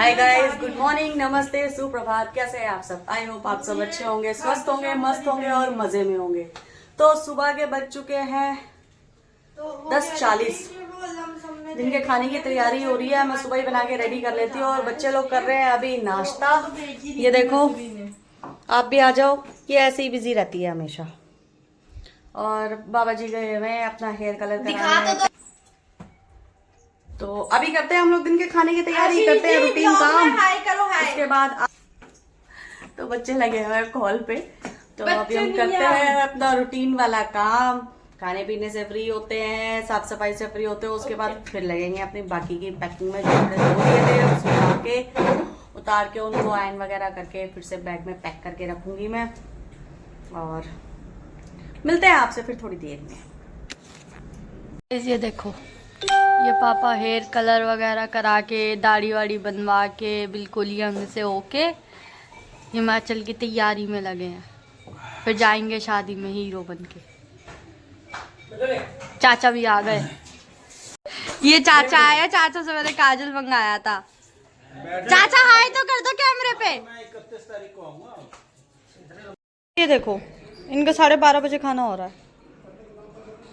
Hi guys, good morning, नमस्ते, सुप्रभात। कैसे हैं आप सब? आई होप आप सब अच्छे होंगे, स्वस्थ होंगे, मस्त होंगे और मजे में होंगे। तो सुबह के बज चुके हैं 10:40। दिन के खाने की तैयारी हो रही है। मैं सुबह ही बना के रेडी कर लेती हूँ और बच्चे लोग कर रहे हैं अभी नाश्ता। ये देखो, आप भी आ जाओ। ये ऐसे ही बिजी रहती है हमेशा। और बाबा जी गए हुए हैं अपना हेयर कलर कराने। तो अभी करते हैं हम लोग दिन के खाने की तैयारी, करते हैं रूटीन काम। उसके बाद तो बच्चे लगे हुए हैं कॉल पे, तो अभी हम करते हैं अपना रूटीन वाला काम। खाने पीने से फ्री होते हैं, साफ सफाई से फ्री होते हैं, उसके बाद फिर लगेंगे अपनी बाकी की पैकिंग में। जो कपड़े धो दिए थे उसमें उतार के उनको आयरन वगैरह करके फिर से बैग में पैक करके रखूंगी मैं। और मिलते हैं आपसे फिर थोड़ी देर में। ये देखो, ये पापा हेयर कलर वगैरह करा के दाढ़ी वाड़ी बनवा के बिल्कुल यंग से होके हिमाचल की तैयारी में लगे हैं। फिर जाएंगे शादी में हीरो बनके। चाचा भी आ गए। ये चाचा आया, चाचा से मैंने काजल मंगाया था। चाचा हाय तो कर दो कैमरे पे। ये देखो, इनका 12:30 बजे खाना हो रहा है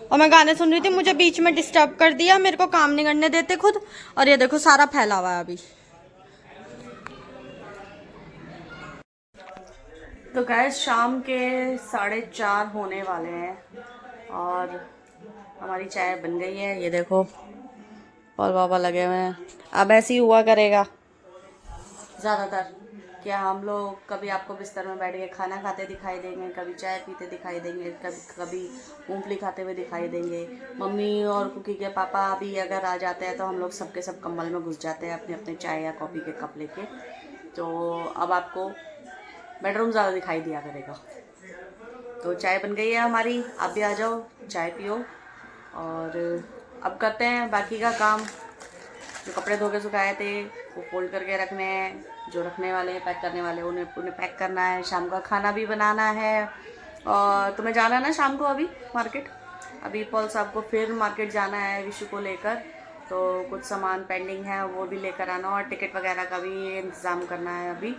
और मैं गाने सुन रही थी। मुझे बीच में डिस्टर्ब कर दिया, मेरे को काम नहीं करने देते खुद। और ये देखो सारा फैला हुआ है अभी। तो गाइस, शाम के 4:30 होने वाले हैं और हमारी चाय बन गई है। ये देखो, और बाबा लगे हुए हैं। अब ऐसे ही हुआ करेगा ज़्यादातर, क्या हम लोग कभी आपको बिस्तर में बैठ के खाना खाते दिखाई देंगे, कभी चाय पीते दिखाई देंगे, कभी कभी मूंगफली खाते हुए दिखाई देंगे। मम्मी और कुकी के पापा भी अगर आ जाते हैं तो हम लोग सबके सब कंबल में घुस जाते हैं अपने अपने चाय या कॉफ़ी के कप लेके। तो अब आपको बेडरूम ज़्यादा दिखाई दिया करेगा। तो चाय बन गई है हमारी, आप भी आ जाओ, चाय पियो। और अब करते हैं बाकी का काम। जो कपड़े धो के सुखाए थे वो फोल्ड करके रखने हैं, जो रखने वाले पैक करने वाले उन्हें पैक करना है। शाम का खाना भी बनाना है। और तुम्हें जाना है ना शाम को अभी मार्केट? अभी पॉल साहब को फिर मार्केट जाना है विशु को लेकर। तो कुछ सामान पेंडिंग है, वो भी लेकर आना और टिकट वगैरह का भी इंतज़ाम करना है अभी।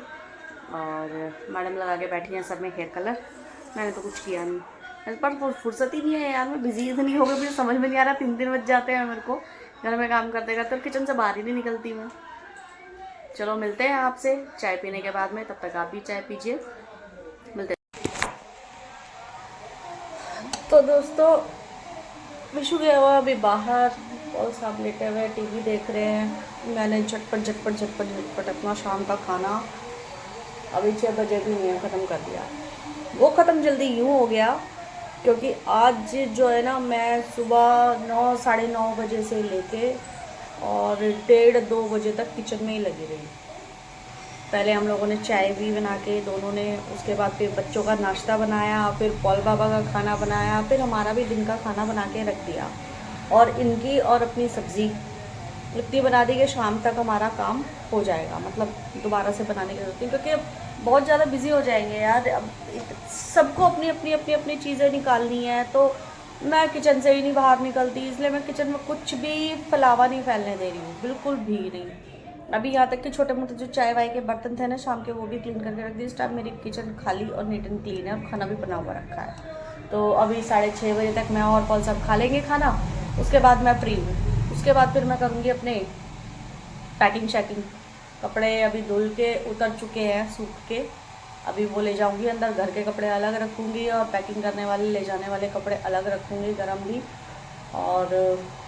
और मैडम लगा के बैठी हैं सब में हेयर कलर। मैंने तो कुछ किया नहीं, मेरे पास फुर्सत ही नहीं है यार। मैं बिजी इतनी हो गई, मुझे समझ में नहीं आ रहा। 3 बज जाते हैं मेरे को घर में काम करते करते, और किचन से बाहर ही नहीं निकलती मैं। चलो मिलते हैं आपसे चाय पीने के बाद में, तब तक आप भी चाय पीजिए। मिलते हैं। तो दोस्तों, विशु गया हुआ अभी बाहर और साहब लेटे हुए टीवी देख रहे हैं। मैंने झटपट झटपट झटपट झटपट अपना शाम का खाना अभी 6 बजे भी नहीं ख़त्म कर दिया। वो ख़त्म जल्दी यूँ हो गया क्योंकि आज जो है ना, मैं सुबह 9 साढ़े 9 बजे से लेके और 1:30-2 बजे तक किचन में ही लगी रही। पहले हम लोगों ने चाय भी बना के दोनों ने, उसके बाद फिर बच्चों का नाश्ता बनाया, फिर पॉल बाबा का खाना बनाया, फिर हमारा भी दिन का खाना बना के रख दिया। और इनकी और अपनी सब्ज़ी इतनी बना दी कि शाम तक हमारा काम हो जाएगा। मतलब दोबारा से बनाने की ज़रूरत नहीं, क्योंकि अब बहुत ज़्यादा बिजी हो जाएंगे यार। अब सबको अपनी अपनी अपनी अपनी चीज़ें निकालनी है, तो मैं किचन से ही नहीं बाहर निकलती। इसलिए मैं किचन में कुछ भी फैलावा नहीं फैलने दे रही हूँ, बिल्कुल भी नहीं। अभी यहाँ तक कि छोटे मोटे जो चाय वाय के बर्तन थे ना शाम के, वो भी क्लीन करके रख दिए। इस टाइम मेरी किचन खाली और नीट एंड क्लीन है और खाना भी बना हुआ रखा है। तो अभी 6:30 बजे तक मैं और पॉल सब खा लेंगे खाना, उसके बाद मैं फ्री हूँ। उसके बाद फिर मैं करूँगी अपने पैकिंग शैकिंग। कपड़े अभी धुल के उतर चुके हैं सूख के, अभी वो ले जाऊंगी अंदर। घर के कपड़े अलग रखूँगी और पैकिंग करने वाले ले जाने वाले कपड़े अलग रखूँगी, गरम भी। और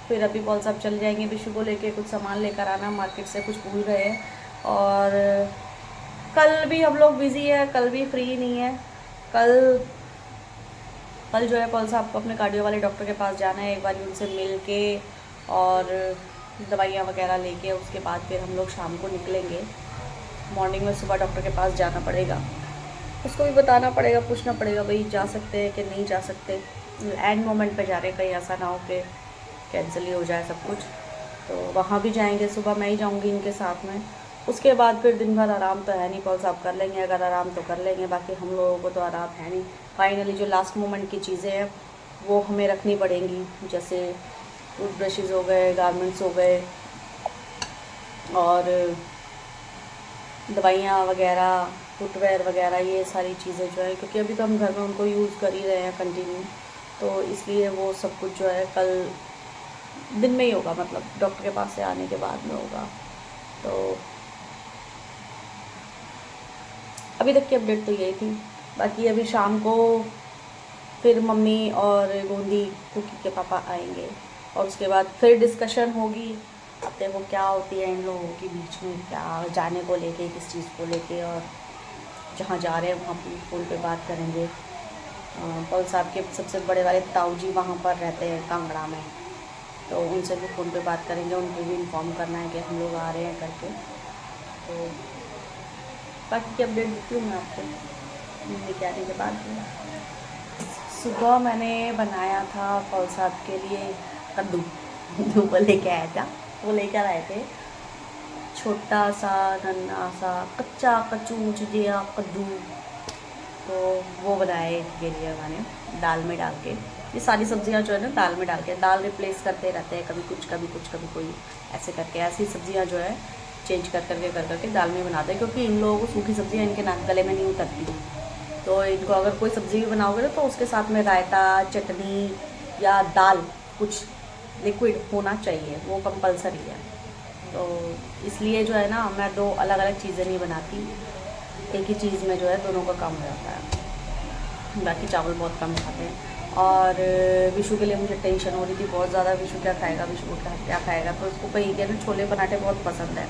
फिर अभी पॉल साहब चल जाएंगे विशु को लेके, कुछ सामान लेकर आना मार्केट से, कुछ भूल गए हैं। और कल भी हम लोग बिज़ी है, कल भी फ्री नहीं है। कल जो है पॉल साहब को अपने कार्डियो वाले डॉक्टर के पास जाना है, एक बार उनसे मिल के और दवाइयाँ वगैरह लेके उसके बाद फिर हम लोग शाम को निकलेंगे। मॉर्निंग में सुबह डॉक्टर के पास जाना पड़ेगा, उसको भी बताना पड़ेगा, पूछना पड़ेगा भाई जा सकते हैं कि नहीं जा सकते। एंड मोमेंट पे जा रहे हैं, कहीं ऐसा ना हो कि कैंसिल ही हो जाए सब कुछ। तो वहाँ भी जाएंगे, सुबह मैं ही जाऊँगी इनके साथ में। उसके बाद फिर दिन भर आराम तो है नहीं, पॉल साहब कर लेंगे अगर आराम तो कर लेंगे, बाकी हम लोगों को तो आराम है नहीं। फाइनली जो लास्ट मोमेंट की चीज़ें हैं वो हमें रखनी पड़ेंगी, जैसे टूथ ब्रशेज़ हो गए, गारमेंट्स हो गए, और दवाइयाँ वगैरह, फुटवेयर वगैरह, ये सारी चीज़ें जो है, क्योंकि अभी तो हम घर में उनको यूज़ कर ही रहे हैं कंटिन्यू, तो इसलिए वो सब कुछ जो है कल दिन में ही होगा, मतलब डॉक्टर के पास से आने के बाद में होगा। तो अभी तक की अपडेट तो यही थी। बाकी अभी शाम को फिर मम्मी और गोंदी कुकी के पापा आएंगे और उसके बाद फिर डिस्कशन होगी। अब देखो क्या होती है इन लोगों के बीच में, क्या जाने को लेके, किस चीज़ को लेके, और जहाँ जा रहे हैं वहाँ पर फ़ोन पे बात करेंगे। पौल साहब के सबसे बड़े वाले ताऊ जी वहाँ पर रहते हैं कांगड़ा में, तो उनसे भी फ़ोन पे बात करेंगे, उनको भी इन्फॉर्म करना है कि हम लोग आ रहे हैं करके। तो बाकी की अपडेट देती हूँ मैं आपको मम्मी के आने के बाद में। सुबह मैंने बनाया था पौल साहब के लिए कद्दू जो वो लेके आया था, वो लेकर आए थे छोटा सा नन्हा सा कच्चा कच्चू चिजिया कद्दू, तो वो बनाए इनके लिए मैंने दाल में डाल के। ये सारी सब्जियां जो है ना दाल में डाल के, दाल रिप्लेस करते रहते हैं, कभी कुछ कभी कुछ कभी कोई, ऐसे करके ऐसी सब्जियां जो है चेंज कर करके दाल में बनाते हैं, क्योंकि इन लोगों को सूखी सब्जियां इनके नाक गले में नहीं उतरती। तो इनको अगर कोई सब्ज़ी भी बनाओगे ना तो उसके साथ में रायता, चटनी या दाल, कुछ लिक्विड होना चाहिए, वो कंपलसरी है। तो इसलिए जो है ना मैं दो अलग अलग चीज़ें नहीं बनाती, एक ही चीज़ में जो है दोनों का काम हो जाता है। बाकी चावल बहुत कम खाते हैं। और विशु के लिए मुझे टेंशन हो रही थी बहुत ज़्यादा, विशु क्या खाएगा, विशु को क्या खाएगा, तो उसको कहीं के ना छोले पराठे बहुत पसंद है।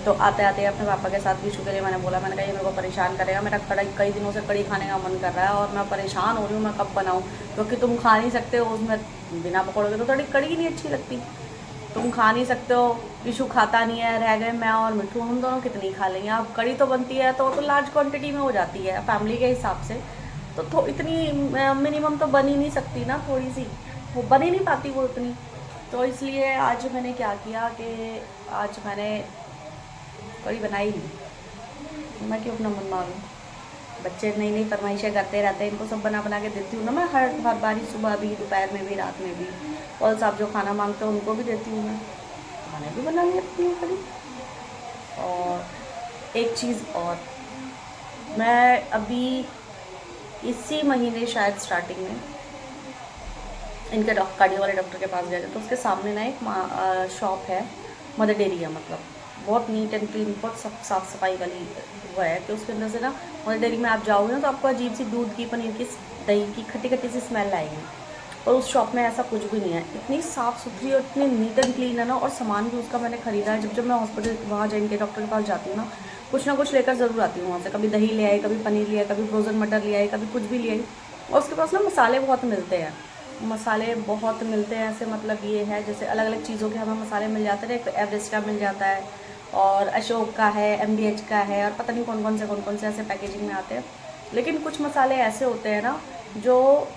तो आते आते अपने पापा के साथ विशु के लिए मैंने बोला, मैंने कहा ये मेरे को परेशान करेगा, मेरा कई दिनों से कड़ी खाने का मन कर रहा है और मैं परेशान हो रही हूँ, मैं कब बनाऊँ, क्योंकि तुम खा नहीं सकते हो उसमें बिना पकौड़े तो थोड़ी कड़ी ही नहीं अच्छी लगती, तुम खा नहीं सकते हो, विशु खाता नहीं है, रह गए मैं और मिठू, हम दोनों कितनी खा लेंगे। अब कड़ी तो बनती है तो लार्ज क्वांटिटी में हो जाती है फैमिली के हिसाब से, तो इतनी मिनिमम तो बन ही नहीं सकती ना, थोड़ी सी वो बन ही नहीं पाती वो इतनी। तो इसलिए आज मैंने क्या किया कि आज मैंने कड़ी बनाई नहीं, मैं क्यों अपना मन मारूँ, बच्चे नई नई फरमाइशें करते रहते हैं, इनको सब बना बना के देती हूँ ना मैं, हर बारी, सुबह भी, दोपहर में भी, रात में भी। और साहब जो खाना मांगते हैं उनको भी देती हूँ मैं, खाना भी बना लेती हूँ कड़ी। और एक चीज़ और, मैं अभी इसी महीने शायद स्टार्टिंग में इनके कार्डियो वाले डॉक्टर के पास गए थे, तो उसके सामने ना एक शॉप है, मदर डेयरी है, मतलब बहुत नीट एंड क्लीन, बहुत साफ़ सफाई वाली वो है कि उसके अंदर से ना मदर डेयरी में आप जाओगे ना तो आपको अजीब सी दूध की, पनीर की, दही की खट्टी खट्टी सी स्मेल आएगी। और उस शॉप में ऐसा कुछ भी नहीं है, इतनी साफ़ सुथरी और इतनी नीट एंड क्लीन है ना। और सामान भी उसका मैंने ख़रीदा है, जब मैं हॉस्पिटल वहाँ जाएंगे डॉक्टर के पास जाती हूँ ना कुछ लेकर ज़रूर आती हूँ वहाँ से, कभी दही ले आई, कभी पनीर ले आई, कभी फ्रोज़न मटर ले आई, कभी कुछ भी ले आई। और उसके पास ना मसाले बहुत मिलते हैं, ऐसे मतलब ये है जैसे अलग अलग चीज़ों के हमें मसाले मिल जाते हैं, एक एवरेस्ट का मिल जाता है और अशोक का है, MBH का है, और पता नहीं कौन कौन से ऐसे पैकेजिंग में आते हैं। लेकिन कुछ मसाले ऐसे होते हैं ना जो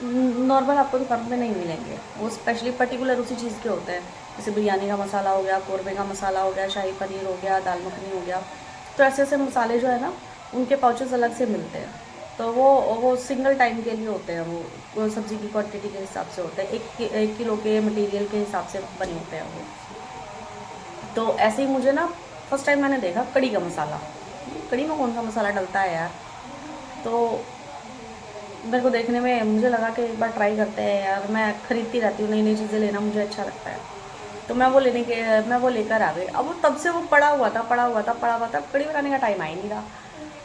नॉर्मल आपको दुकान में नहीं मिलेंगे, वो स्पेशली पर्टिकुलर उसी चीज़ के होते हैं, जैसे बिरयानी का मसाला हो गया, कोरबे का मसाला हो गया, शाही पनीर हो गया, दाल मखनी हो गया। तो ऐसे ऐसे मसाले जो है ना उनके पाउचेस अलग से मिलते हैं, तो वो सिंगल टाइम के लिए होते हैं, वो सब्ज़ी की क्वांटिटी के हिसाब से होते हैं, 1 किलो के मटेरियल के हिसाब से बने होते हैं वो। तो ऐसे ही मुझे ना फर्स्ट टाइम मैंने देखा कड़ी का मसाला, कड़ी में कौन सा मसाला डलता है यार, तो मेरे को देखने में मुझे लगा कि एक बार ट्राई करते हैं यार, मैं खरीदती रहती हूँ नई नई चीज़ें, लेना मुझे अच्छा लगता है। तो मैं वो लेकर आ गई। अब वो तब से वो पड़ा हुआ था, कड़ी बनाने का टाइम आ ही नहीं रहा।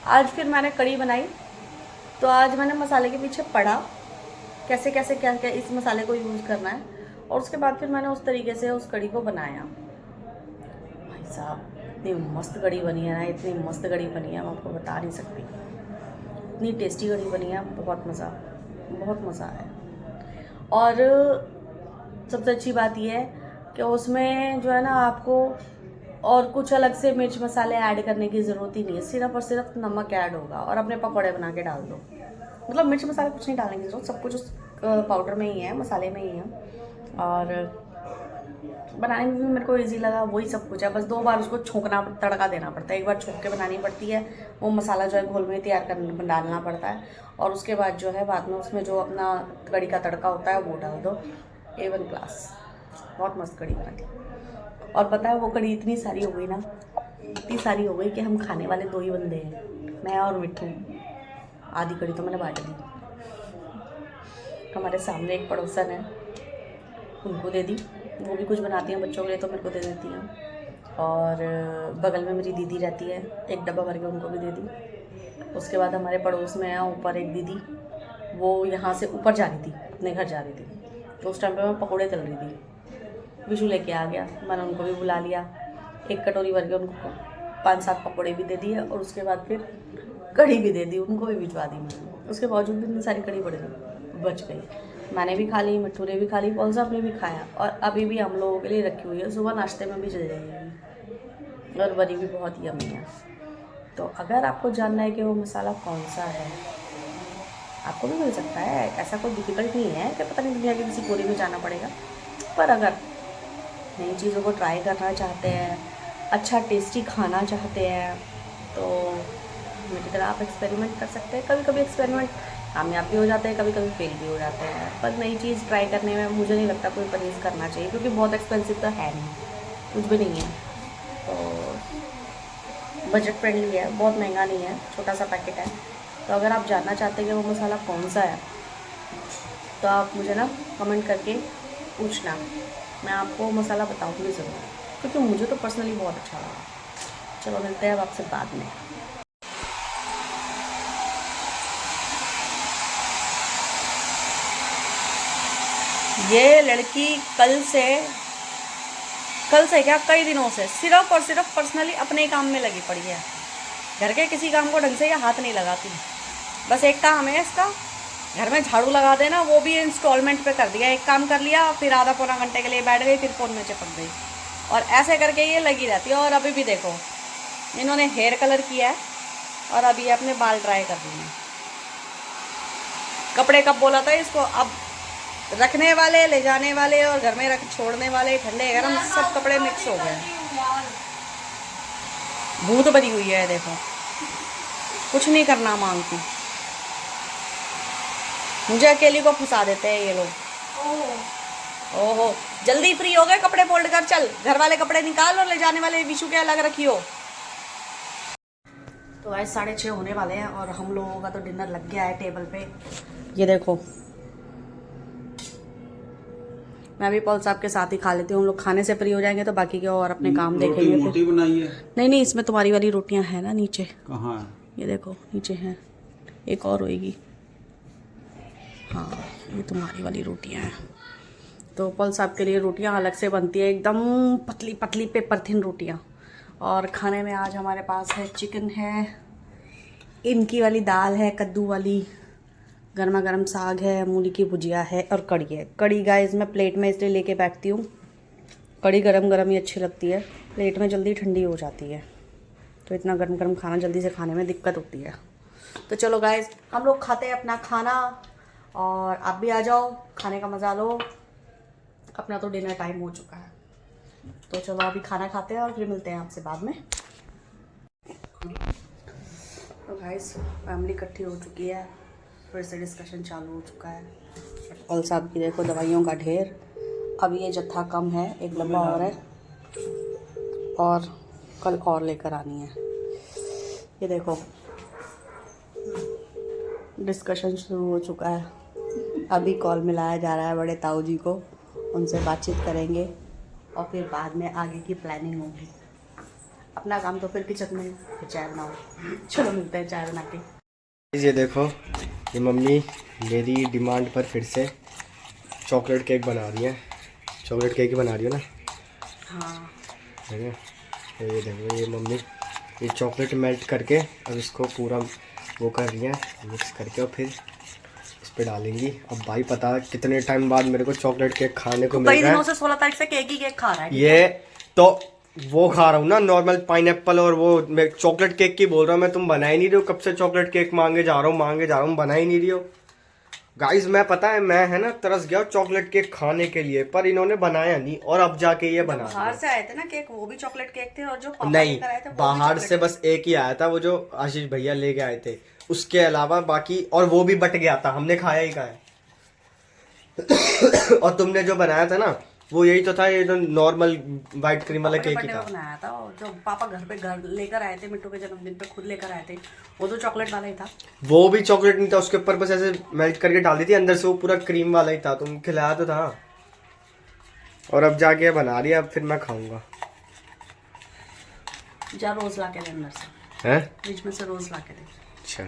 आज फिर मैंने कड़ी बनाई, तो आज मैंने मसाले के पीछे पढ़ा कैसे कैसे क्या क्या इस मसाले को यूज़ करना है, और उसके बाद फिर मैंने उस तरीके से उस कड़ी को बनाया। भाई साहब इतनी मस्त कड़ी बनी है ना, इतनी मस्त कड़ी बनी है, मैं आपको बता नहीं सकती, इतनी टेस्टी कड़ी बनी है, बहुत मज़ा आया। और सबसे अच्छी बात यह है कि उसमें जो है ना आपको और कुछ अलग से मिर्च मसाले ऐड करने की ज़रूरत ही नहीं है, सिर्फ और सिर्फ नमक ऐड होगा और अपने पकौड़े बना के डाल दो। मतलब मिर्च मसाले कुछ नहीं डालने की ज़रूरत, सब कुछ उस पाउडर में ही है, मसाले में ही है। और बनाने में भी मेरे को इजी लगा, वही सब कुछ है, बस 2 बार उसको छोंकना, तड़का देना पड़ता है, एक बार छोंक के बनानी पड़ती है, वो मसाला जो है घोल में तैयार कर डालना पड़ता है, और उसके बाद जो है बाद में उसमें जो अपना कड़ी का तड़का होता है वो डाल दो, A1 क्लास, बहुत मस्त कड़ी बनी। और पता है वो कड़ी इतनी सारी हो गई ना इतनी सारी हो गई कि हम खाने वाले 2 ही बंदे हैं, मैं और मिट्टू। आधी कड़ी तो मैंने बांट दी। हमारे सामने एक पड़ोसन है, उनको दे दी, वो भी कुछ बनाती हैं बच्चों के लिए तो मेरे को दे देती हैं। और बगल में मेरी दीदी रहती है, एक डब्बा भर के उनको भी दे दी। उसके बाद हमारे पड़ोस में है ऊपर एक दीदी, वो यहाँ से ऊपर जा रही थी, अपने घर जा रही थी, तो उस टाइम पे मैं पकौड़े तल रही थी। विशु लेके आ गया, मैंने उनको भी बुला लिया, एक कटोरी भर के उनको 5-7 पकौड़े भी दे दिए और उसके बाद फिर कढ़ी भी दे दी, उनको भी भिजवा दी मैंने। उसके बावजूद भी इतनी सारी कढ़ी बच गई। मैंने भी खा ली, मिट्टू ने भी खा ली, पौल साहब ने भी खाया और अभी भी हम लोगों के लिए रखी हुई है, सुबह नाश्ते में भी चल जाएगी और बनी भी बहुत यम्मी है। तो अगर आपको जानना है कि वो मसाला कौन सा है, आपको भी मिल सकता है, ऐसा कोई डिफ़िकल्ट नहीं है कि पता नहीं दुनिया की किसी कोने में जाना पड़ेगा। पर अगर नई चीज़ों को ट्राई करना चाहते हैं, अच्छा टेस्टी खाना चाहते हैं, तो मेरी तरह आप एक्सपेरिमेंट कर सकते हैं। कभी कभी एक्सपेरिमेंट कामयाब भी हो जाते हैं, कभी कभी फेल भी हो जाते हैं, पर नई चीज़ ट्राई करने में मुझे नहीं लगता कोई परहेज़ करना चाहिए, क्योंकि बहुत एक्सपेंसिव तो है नहीं, कुछ भी नहीं है, तो बजट फ्रेंडली है, बहुत महंगा नहीं है, छोटा सा पैकेट है। तो अगर आप जानना चाहते हैं कि वो मसाला कौन सा है, तो आप मुझे ना कमेंट करके पूछना, मैं आपको मसाला बताऊँगी ज़रूर, क्योंकि मुझे तो पर्सनली बहुत अच्छा लगा। चलो मिलते हैं अब आपसे बाद में। ये लड़की कल से क्या कई दिनों से सिर्फ और सिर्फ पर्सनली अपने ही काम में लगी पड़ी है। घर के किसी काम को ढंग से ये हाथ नहीं लगाती। बस एक काम है इसका, घर में झाड़ू लगा देना, वो भी इंस्टॉलमेंट पे कर दिया। एक काम कर लिया, फिर आधा पौना घंटे के लिए बैठ गई, फिर फ़ोन में चिपक गई, और ऐसे करके ये लगी रहती है। और अभी भी देखो, इन्होंने हेयर कलर किया है और अभी ये अपने बाल ड्राई कर रही हैं। कपड़े कब बोला था इसको, अब रखने वाले, ले जाने वाले और घर में रख छोड़ने वाले, ठंडे गरम सब कपड़े मिक्स हो गए। भूत बनी हुई है, देखो कुछ नहीं करना मांगती, मुझे अकेली को फंसा देते हैं ये लोग। ओहो, जल्दी फ्री हो गए, कपड़े फोल्ड कर, चल घर वाले कपड़े निकाल और ले जाने वाले विशु के अलग रखियो। तो आज 6:30 होने वाले हैं और हम लोगों का तो डिनर लग गया है टेबल पे। ये देखो, मैं भी पॉल साहब के साथ ही खा लेती हूँ, हम लोग खाने से फ्री हो जाएंगे तो बाकी के और अपने काम देखेंगे। रोटी बनाई है? नहीं, इसमें तुम्हारी वाली रोटियां हैं ना नीचे। कहाँ है? ये देखो नीचे हैं, एक और होएगी। हाँ, ये तुम्हारी वाली रोटियां हैं। तो पॉल साहब के लिए रोटियां अलग से बनती है, एकदम पतली पतली पेपर थिन रोटियां। और खाने में आज हमारे पास है चिकन है, इनकी वाली दाल है, कद्दू वाली, गर्मा गर्म साग है, मूली की भुजिया है और कड़ी है। कड़ी गाइस मैं प्लेट में इसलिए लेके बैठती हूँ, कड़ी गरम गरम ही अच्छी लगती है, प्लेट में जल्दी ठंडी हो जाती है, तो इतना गर्म गर्म खाना जल्दी से खाने में दिक्कत होती है। तो चलो गाइस, हम लोग खाते हैं अपना खाना और आप भी आ जाओ, खाने का मज़ा लो। अपना तो डिनर टाइम हो चुका है, तो चलो अभी खाना खाते हैं और फिर मिलते हैं आपसे बाद में। तो गाइस फैमिली इकट्ठी हो चुकी है, फिर से डिस्कशन चालू हो चुका है। पॉल साहब की देखो दवाइयों का ढेर, अब ये जत्था कम है, एक डब्बा और है और कल और लेकर आनी है। ये देखो डिस्कशन शुरू हो चुका है, अभी कॉल मिलाया जा रहा है बड़े ताऊ जी को, उनसे बातचीत करेंगे और फिर बाद में आगे की प्लानिंग होगी। अपना काम तो फिर किचन में, चाय बनाओ। चलो मिलते हैं चाय बना के। ये देखो, ये मम्मी मेरी डिमांड पर फिर से चॉकलेट केक बना रही है। चॉकलेट केक ही बना रही हो ना? हाँ, है ना? तो ये देखो, ये मम्मी ये चॉकलेट मेल्ट करके अब इसको पूरा वो कर रही है, मिक्स करके, और फिर इस पे डालेंगी। अब भाई पता कितने टाइम बाद मेरे को चॉकलेट केक खाने को मिल रहा है। कई दिनों से 16 तारीख से केक ही केक खा रहा है। ये तो वो खा रहा हूँ ना, नॉर्मल पाइनएप्पल, और वो मैं चॉकलेट केक की बोल रहा हूँ मैं, तुम बना ही नहीं रही हो। कब से चॉकलेट केक मांगे जा रहा हूँ, बना ही नहीं रही हो। गाइस मैं पता है, मैं है ना तरस गया चॉकलेट केक खाने के लिए, पर इन्होंने बनाया नहीं, और अब जाके ये बना। बाहर से आए थे ना केक, वो भी चॉकलेट केक थे, और जो पापा नहीं, लेकर आए थे बाहर से बस एक ही आया था, वो जो आशीष भैया लेके आए थे, उसके अलावा बाकी, और वो भी बट गया था, हमने खाया ही खाया। और तुमने जो बनाया था ना, वो यही तो था, ये जो नॉर्मल वाइट क्रीम वाला केक ही बर्थडे था। में बनाया था, और जो पापा घर लेकर आए थे मिट्टू के जन्मदिन पे, खुद लेकर आए थे, वो तो चॉकलेट वाला ही था। वो भी चॉकलेट नहीं था, उसके ऊपर बस ऐसे मेल्ट करके डाल दी थी, अंदर से वो पूरा क्रीम वाला ही था। तुम खिलाया तो था। और अब जाके बना रही है, अब फिर मैं खाऊंगा। जा रोज ला के दे अंदर से, हैं? फ्रिज में से रोज ला के दे। अच्छा।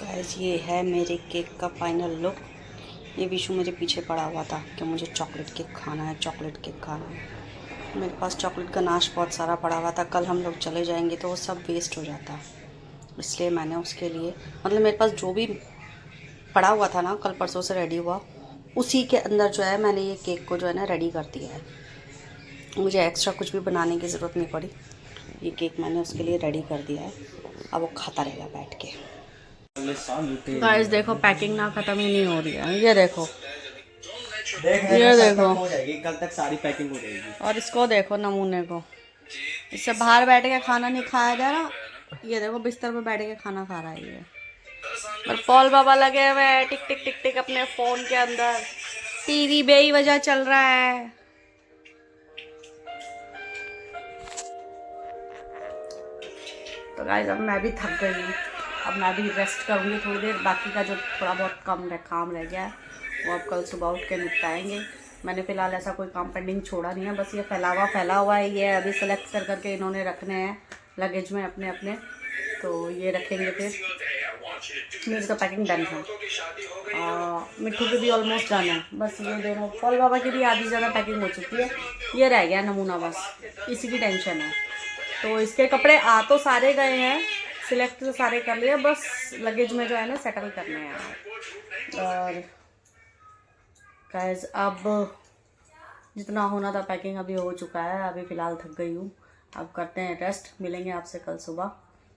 गाइस ये है मेरे केक का फाइनल लुक। ये विशु मेरे पीछे पड़ा हुआ था कि मुझे चॉकलेट केक खाना है, चॉकलेट केक खाना है। मेरे पास चॉकलेट का नाश बहुत सारा पड़ा हुआ था, कल हम लोग चले जाएंगे तो वो सब वेस्ट हो जाता, इसलिए मैंने उसके लिए, मतलब मेरे पास जो भी पड़ा हुआ था ना, कल परसों से रेडी हुआ, उसी के अंदर जो है मैंने ये केक को जो है ना रेडी कर दिया है। मुझे एक्स्ट्रा कुछ भी बनाने की ज़रूरत नहीं पड़ी, ये केक मैंने उसके लिए रेडी कर दिया है, अब वो खाता रहेगा बैठ के। गाइस देखो पैकिंग ना ख़त्म ही नहीं हो रही है, ये देखो, ये देखो, हो जाएगी कल तक, सारी पैकिंग हो जाएगी। और इसको देखो नमूने को, इससे बाहर बैठ के खाना नहीं खाया जा रहा, ये देखो बिस्तर पे बैठ के खाना खा रहा है ये। और पॉल बाबा लगे हुए हैं टिक टिक टिक टिक अपने फोन के अंदर, टीवी बेवजह चल रहा है। तो गाइस अब मैं भी थक गई हूँ, अब मैं भी रेस्ट करूँगी थोड़ी देर, बाकी का जो थोड़ा बहुत काम रह गया है वो अब कल सुबह उठ के निपटाएंगे। मैंने फ़िलहाल ऐसा कोई काम पेंडिंग छोड़ा नहीं है, बस ये फैला हुआ है, ये अभी सेलेक्ट कर करके इन्होंने रखने हैं लगेज में अपने अपने, तो ये रखेंगे। फिर मेरी तो पैकिंग डन है, मिट्टू की भी ऑलमोस्ट डन है, बस ये दोनों, पॉल बाबा की भी आधी ज़्यादा पैकिंग हो चुकी है, ये रह गया नमूना, बस इसी की टेंशन है। तो इसके कपड़े आ तो सारे गए हैं, सिलेक्ट तो सारे कर लिए, बस लगेज में जो है ना सेटल करने हैं। और गाइस अब जितना होना था पैकिंग अभी हो चुका है, अभी फ़िलहाल थक गई हूँ, अब करते हैं रेस्ट, मिलेंगे आपसे कल सुबह।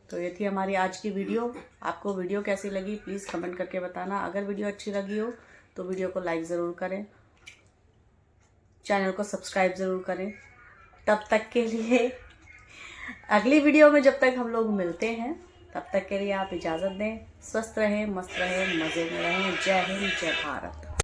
तो ये थी हमारी आज की वीडियो। आपको वीडियो कैसी लगी प्लीज़ कमेंट करके बताना। अगर वीडियो अच्छी लगी हो तो वीडियो को लाइक ज़रूर करें, चैनल को सब्सक्राइब ज़रूर करें। तब तक के लिए अगली वीडियो में जब तक हम लोग मिलते हैं, तब तक के लिए आप इजाज़त दें। स्वस्थ रहें, मस्त रहें, मज़े में रहें। जय हिंद, जय भारत।